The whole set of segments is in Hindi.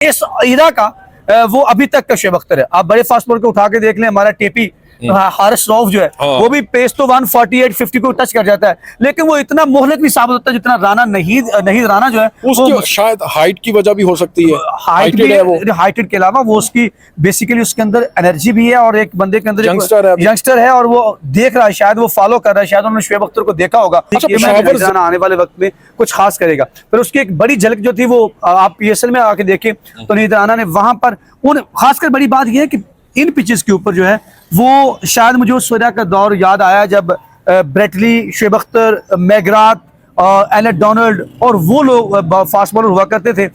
इस इरा का वो अभी तक का शुएब अख्तर है। आप बड़े फास्ट बॉलर को उठा के देख लें, हमारा टेपी हारिस रऊफ जो है वो भी पेस तो 148-50 को टच कर जाता है, लेकिन वो इतना मोहलक नहीं साबित होता जितना राना नहीद राना जो है उसकी शायद हाइट की वजह भी हो सकती है। हाइट भी है, वो हाइटेड के अलावा वो उसकी बेसिकली उसके अंदर एनर्जी भी है और एक बंदे के अंदर यंगस्टर है और वो देख रहा है, शायद वो फॉलो कर रहा है, शायद उन्होंने शुएब अख्तर को देखा होगा राना आने वाले वक्त में कुछ खास करेगा। फिर उसकी एक बड़ी झलक जो थी वो आप PSL में आके देखें तो नहीद राना ने वहां पर उन खासकर बड़ी बात यह है कि इन पिचेस के ऊपर जो है वो शायद मुझे उस वजह का दौर याद आया जब Brett Lee, Shoaib Akhtar, McGrath, AILET Donald और वो लोग फास्ट बॉलर हुआ करते थे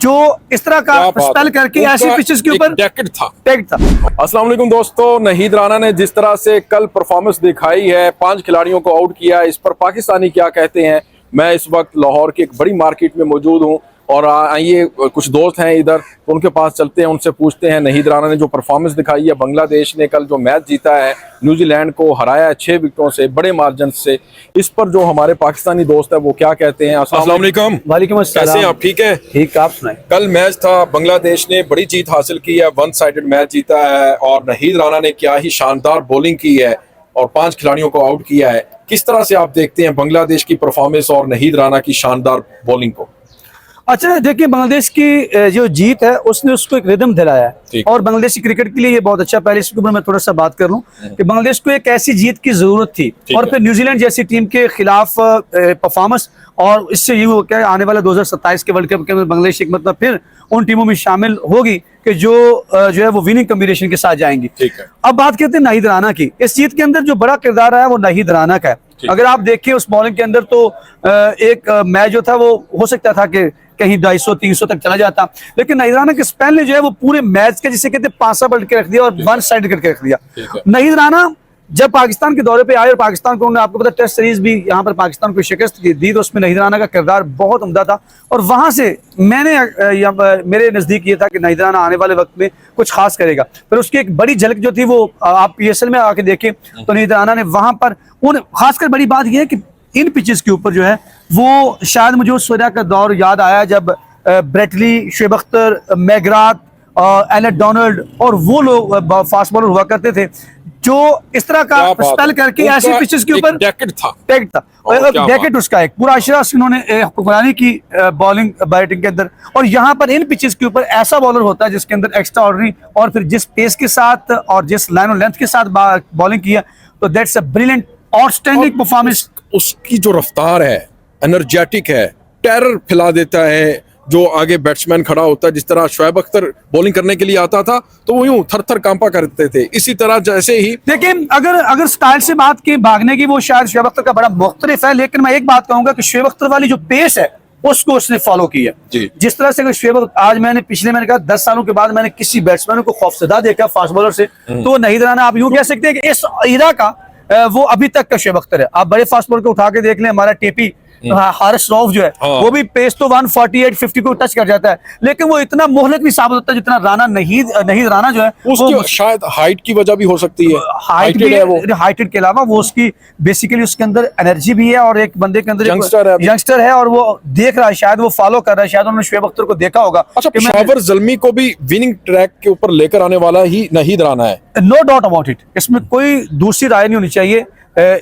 जो इस तरह का स्पेल करके ऐसी पिचेस के ऊपर टैग था। अस्सलाम वालेकुम दोस्तों, नहीद राना ने जिस तरह से कल परफॉर्मेंस दिखाई है, 5 खिलाड़ियों को आउट किया, इस पर पाकिस्तानी क्या कहते हैं। मैं इस वक्त लाहौर की एक बड़ी मार्केट में मौजूद हूँ और आइए कुछ दोस्त हैं इधर, तो उनके पास चलते हैं, उनसे पूछते हैं नहीद राना ने जो परफॉर्मेंस दिखाई है। बांग्लादेश ने कल जो मैच जीता है, न्यूजीलैंड को हराया 6 विकेटों से, बड़े मार्जिन से, इस पर जो हमारे पाकिस्तानी दोस्त है वो क्या कहते हैं। अस्सलाम वालेकुम। वालेकुम अस्सलाम। कैसे हैं आप? ठीक है, ठीक, आप सुनाएं। कल मैच था, बांग्लादेश ने बड़ी जीत हासिल की है, 1 साइडेड मैच जीता है और नहीद राना ने क्या ही शानदार बॉलिंग की है और 5 खिलाड़ियों को आउट किया है। किस तरह से आप देखते हैं बांग्लादेश की परफॉर्मेंस और नहीद राना की शानदार बॉलिंग को? अच्छा देखिए, बांग्लादेश की जो जीत है उसने उसको एक रिदम दिलाया है और बांग्लादेशी क्रिकेट के लिए ये बहुत अच्छा। पहले इसके ऊपर मैं थोड़ा सा बात कर लूं कि बांग्लादेश को एक ऐसी जीत की जरूरत थी और फिर न्यूजीलैंड जैसी टीम के खिलाफ परफॉर्मेंस, और इससे ये हो क्या आने वाला 2027 के वर्ल्ड कप के अंदर बांग्लादेश एक मतलब फिर उन टीमों में शामिल होगी कि जो है वो विनिंग कॉम्बिनेशन के साथ जाएंगी। अब बात करते हैं नहीद राना की। इस जीत के अंदर जो बड़ा किरदार आया वो नहीद राना का है। अगर आप देखिए उस बॉलिंग के अंदर तो एक मैच जो था वो हो सकता था कि कहीं 250-300 तक चला जाता, लेकिन नहीद राना के स्पेल ने जो है वो पूरे मैच के जिसे कहते हैं पासा पलट के रख दिया और 1 साइड करके रख दिया। नहीद राना जब पाकिस्तान के दौरे पे आए और पाकिस्तान को उन्होंने, आपको पता, टेस्ट सीरीज भी यहाँ पर पाकिस्तान को शिकस्त दी तो उसमें नहीद राना का किरदार बहुत उम्दा था और वहां से मेरे नजदीक ये था कि नहीद राना आने वाले वक्त में कुछ खास करेगा। फिर उसकी एक बड़ी झलक जो थी वो आप PSL में आके देखें तो नहीद राना ने वहां पर उन खासकर बड़ी बात यह है कि इन पिचेस के ऊपर जो है वो शायद मुझे उस वजह का दौर याद आया जब Brett Lee, Shoaib Akhtar, McGrath, AILET Donald और वो लोग फास्ट बॉलर हुआ करते थे जो इस तरह का स्पेल करके ऐसी पिचेस के ऊपर टैग था। डेकेट उसका एक पूरा अशरा उन्होंने हुक्मरानी की बॉलिंग बैटिंग के अंदर, और यहाँ पर इन पिचेस के ऊपर ऐसा बॉलर होता है जिसके अंदर एक्स्ट्रा ऑर्डिनरी और फिर जिस पेस के साथ और जिस लाइन और लेंथ के साथ बॉलिंग किया तो that's a brilliant outstanding performance. उसकी जो रफ्तार है, एनर्जेटिक है, टेरर फैला देता है जो आगे बैट्समैन खड़ा होता है। जिस तरह शुएब अख्तर बॉलिंग करने के लिए आता था तो वो यूं थर थर कांपा करते थे, इसी तरह जैसे ही देखिए अगर स्टाइल से बात की भागने की, वो शायद शुएब अख्तर का बड़ा मुख्तलिफ है, लेकिन मैं एक बात कहूंगा कि शुएब अख्तर वाली जो पेस है उसको उसने फॉलो किया। जिस तरह से शुएब, आज मैंने कहा 10 सालों के बाद मैंने किसी बैट्समैन को खौफजदा देखा फास्ट बॉलर से तो नहीद राना। आप यूं कह सकते हैं कि इस इरा का वो अभी तक का शुएब अख्तर है। आप बड़े फास्ट बॉलर को उठा के देख लें, हमारा टेपी हारिस रऊफ जो है वो भी पेस तो 148-50 को टच कर जाता है, लेकिन वो इतना मोहलक नहीं साबित होता जितना राना नहीद राना जो है उसकी शायद हाइट की वजह भी हो सकती है। हाइटेड के अलावा वो उसकी बेसिकली उसके अंदर एनर्जी भी है और एक बंदे के अंदर यंगस्टर है और वो देख रहा है, शायद वो फॉलो कर रहा है, शायद उन्होंने शुएब अख्तर को देखा होगा। अच्छा, पेशावर ज़ल्मी को भी विनिंग ट्रैक के ऊपर लेकर आने वाला ही नहीद राना है, नो डाउट अबाउट इट, इसमें कोई दूसरी राय नहीं होनी चाहिए।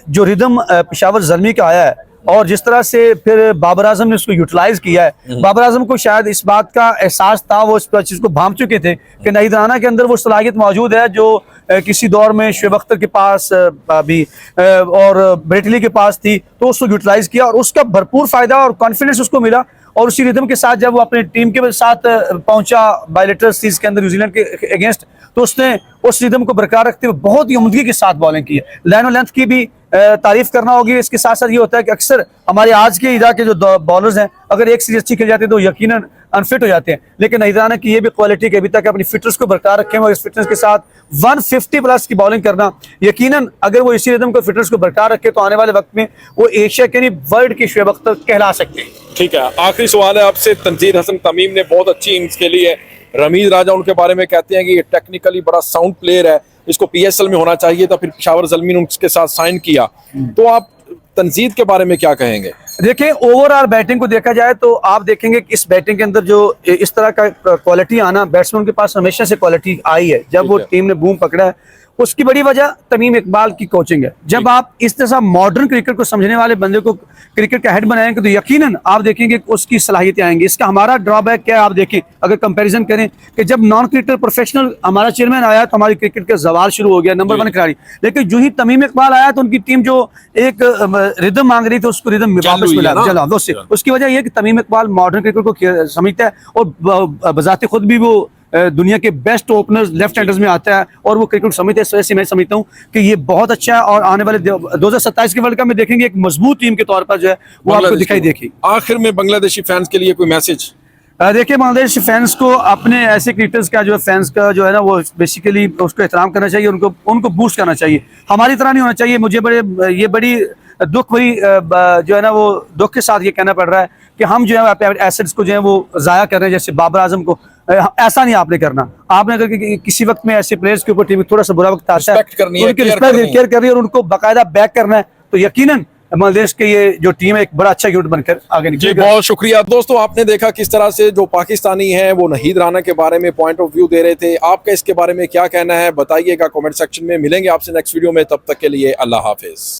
जो रिदम पेशावर ज़ल्मी का आया है और जिस तरह से फिर बाबर आजम ने उसको यूटिलाइज किया है, बाबर आजम को शायद इस बात का एहसास था, वो इस चीज को भांप चुके थे कि नहीद राना के अंदर वो सलाहियत मौजूद है जो किसी दौर में शुएब अख्तर के पास भी और ब्रेटली के पास थी, तो उसको यूटिलाइज किया और उसका भरपूर फायदा और कॉन्फिडेंस उसको मिला। और उसी रिदम के साथ जब वो अपनी टीम के साथ पहुंचा बायलेटरल सीरीज के अंदर न्यूजीलैंड के अगेंस्ट, तो उसने उस रिदम को बरकरार रखते हुए बहुत ही उम्दगी के साथ बॉलिंग की है। लाइन और लेंथ की भी तारीफ करना होगी। इसके साथ साथ ये होता है कि अक्सर हमारे आज के इरा के जो बॉलर्स हैं अगर एक सीरीज अच्छी खेल जाती है तो यकीनन अनफिट हो जाते हैं, लेकिन नहीद राना की ये भी क्वालिटी कि अभी तक अपनी फिटनेस को बरकरार रखे और इस फिटनेस के साथ 150 प्लस की बॉलिंग करना, यकीनन अगर वो इसी रिदम को फिटनेस को बरकरार रखे तो आने वाले वक्त में वो एशिया के नहीं वर्ल्ड के शुएब अख्तर कहला सकते हैं। ठीक है, आखिरी सवाल है आपसे। तंजीर हसन तमीम ने बहुत अच्छी इनिंग्स खेली है, रमीज राजा उनके बारे में कहते हैं कि ये टेक्निकली बड़ा साउंड प्लेयर है, इसको PSL में होना चाहिए था, फिर पेशावर ज़ल्मी ने उसके साथ साइन किया, तो आप तंजीद के बारे में क्या कहेंगे? देखिए ओवरऑल बैटिंग को देखा जाए तो आप देखेंगे कि इस बैटिंग के अंदर जो इस तरह का क्वालिटी आना, बैट्समैन के पास हमेशा से क्वालिटी आई है। जब वो टीम ने बूम पकड़ा है उसकी बड़ी वजह तमीम इकबाल की कोचिंग है। जब आप इस तरह मॉडर्न क्रिकेट को समझने वाले बंदे को क्रिकेट का हेड बनाएंगे तो यकीनन आप देखेंगे कि उसकी सलाहियतें आएंगी। इसका हमारा ड्रॉबैक क्या है आप देखें, अगर कंपैरिजन करें कि जब नॉन क्रिकेटर प्रोफेशनल हमारा चेयरमैन आया तो हमारी क्रिकेट का जवाल शुरू हो गया, नंबर 1 खिलाड़ी। लेकिन जो ही तमीम इकबाल आया तो उनकी टीम जो एक रिदम मांग रही थी उसको रिदम वापस मिला जला उसकी वजह यह कि तमीम इकबाल मॉडर्न क्रिकेट को समझता है और बजाते खुद भी वो दुनिया के बेस्ट ओपनर्स लेफ्ट हैंडर्स में आता है और वो क्रिकेट समझते हैं। इस वजह से मैं समझता हूँ कि ये बहुत अच्छा है और आने वाले 2027 के वर्ल्ड कप में देखेंगे एक मजबूत टीम के तौर पर जो है वो आपको दिखाई देगी। आखिर में बांग्लादेशी फैंस के लिए कोई मैसेज? देखिए बांग्लादेश फैंस को अपने ऐसे क्रिकेटर्स का जो है फैंस का जो है ना वो बेसिकली उसको एहतराम करना चाहिए, उनको बूस्ट करना चाहिए। हमारी तरह नहीं होना चाहिए। मुझे बड़ी दुख हुई जो है ना वो दुख के साथ ये कहना पड़ रहा है कि हम जो है एसेट्स को जो है वो जाया कर रहे हैं। जैसे बाबर आजम को, ऐसा नहीं आपने करना। आपने अगर किसी वक्त में ऐसे प्लेयर्स के ऊपर टीम थोड़ा सा बुरा वक्त आता है रिस्पेक्ट करनी है, केयर करनी है और उनको बाकायदा बैक करना है तो यकीनन बांग्लादेश के ये जो टीम है एक बड़ा अच्छा यूनिट बनकर आगे निकलेगी। बहुत शुक्रिया दोस्तों, आपने देखा किस तरह से जो पाकिस्तानी हैं वो नहीद राना के बारे में पॉइंट ऑफ व्यू दे रहे थे। आपका इसके बारे में क्या कहना है बताइएगा कमेंट सेक्शन में। मिलेंगे आपसे नेक्स्ट वीडियो में, तब तक के लिए अल्लाह हाफिज।